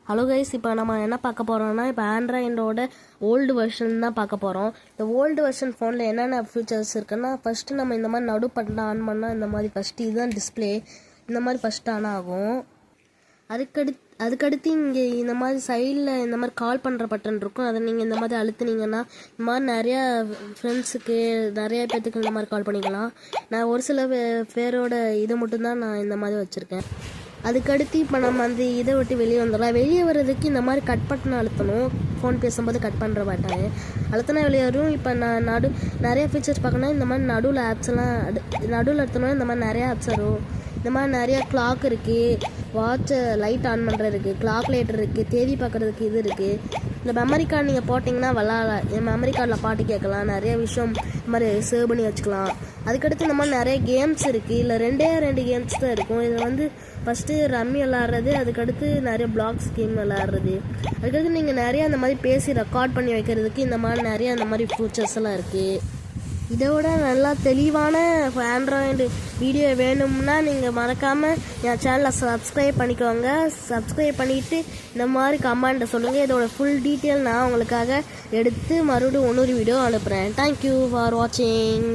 Hello guys, இப்போ நம்ம என்ன பார்க்க போகிறோம்னா, இப்போ ஆண்ட்ராய்டோட ஓல்டு வெர்ஷன் தான் பார்க்க போகிறோம். இந்த ஓல்டு வெர்ஷன் ஃபோனில் என்னென்ன ஃபீச்சர்ஸ் இருக்குன்னா, ஃபஸ்ட்டு நம்ம இந்த மாதிரி நடு பட்டன் ஆன் பண்ணால் இந்த மாதிரி ஃபஸ்ட்டு இதுதான் டிஸ்பிளே, இந்த மாதிரி ஃபஸ்ட்டு ஆன் ஆகும். அதுக்கடுத்து இங்கே இந்த மாதிரி சைடில் இந்த மாதிரி கால் பண்ணுற பட்டன் இருக்கும். அதை நீங்கள் இந்த மாதிரி அழுத்துனீங்கன்னா இந்த மாதிரி நிறையா ஃப்ரெண்ட்ஸுக்கு நிறைய பேர்த்துக்கு இந்த மாதிரி கால் பண்ணிக்கலாம். நான் ஒரு சில பேரோட இதை மட்டும்தான் நான் இந்த மாதிரி வச்சுருக்கேன். அதுக்கடுத்து இப்போ நம்ம அந்த இதை விட்டு வெளியே வந்துடலாம். வெளியே வர்றதுக்கு இந்த மாதிரி கட் பட்டன் அழுத்தணும். ஃபோன் பேசும்போது கட் பண்ணுற மாட்டாங்க, அழுத்தினா வெளியே வரும். இப்போ நான் நிறைய ஃபீச்சர்ஸ் பார்க்கணும். இந்த மாதிரி நடுவில் ஆப்ஸ் எல்லாம் நடுவில் அழுத்தணும். இந்த மாதிரி நிறையா ஆப்ஸ் வரும். இந்த மாதிரி நிறையா கிளாக் இருக்குது, வாட்சை லைட் ஆன் பண்ணுறதுக்கு கிளாக் லைட்டர் இருக்குது, தேதி பார்க்குறதுக்கு இது இருக்குது. இந்த மெமரி கார்டு நீங்கள் போட்டிங்கன்னா விளாட்லாம். என் மெமரி கார்டில் பாட்டு கேட்கலாம், நிறைய விஷயம் இந்த மாதிரி சேவ் பண்ணி வச்சுக்கலாம். அதுக்கடுத்து இந்த மாதிரி நிறைய கேம்ஸ் இருக்குது. இல்லை ரெண்டு கேம்ஸ் தான் இருக்கும். இதில் வந்து ஃபஸ்ட்டு ரம்மி விளாட்றது, அதுக்கடுத்து நிறைய பிளாக்ஸ் கேம் விளாட்றது, அதுக்கடுத்து நீங்கள் நிறையா அந்த மாதிரி பேசி ரெக்கார்ட் பண்ணி வைக்கிறதுக்கு இந்த மாதிரி நிறைய அந்த மாதிரி ஃபீச்சர்ஸ் எல்லாம் இருக்குது. இதோட நல்லா தெளிவான ஆண்ட்ராய்டு வீடியோ வேணும்னா நீங்கள் மறக்காமல் என் சேனலை சப்ஸ்கிரைப் பண்ணிக்கோங்க. சப்ஸ்கிரைப் பண்ணிவிட்டு இந்த மாதிரி கமெண்ட்டை சொல்லுங்கள். இதோட ஃபுல் டீட்டெயில் நான் உங்களுக்காக எடுத்து மறுபடியும் இன்னொரு வீடியோ அனுப்புகிறேன். தேங்க்யூ ஃபார் வாட்சிங்.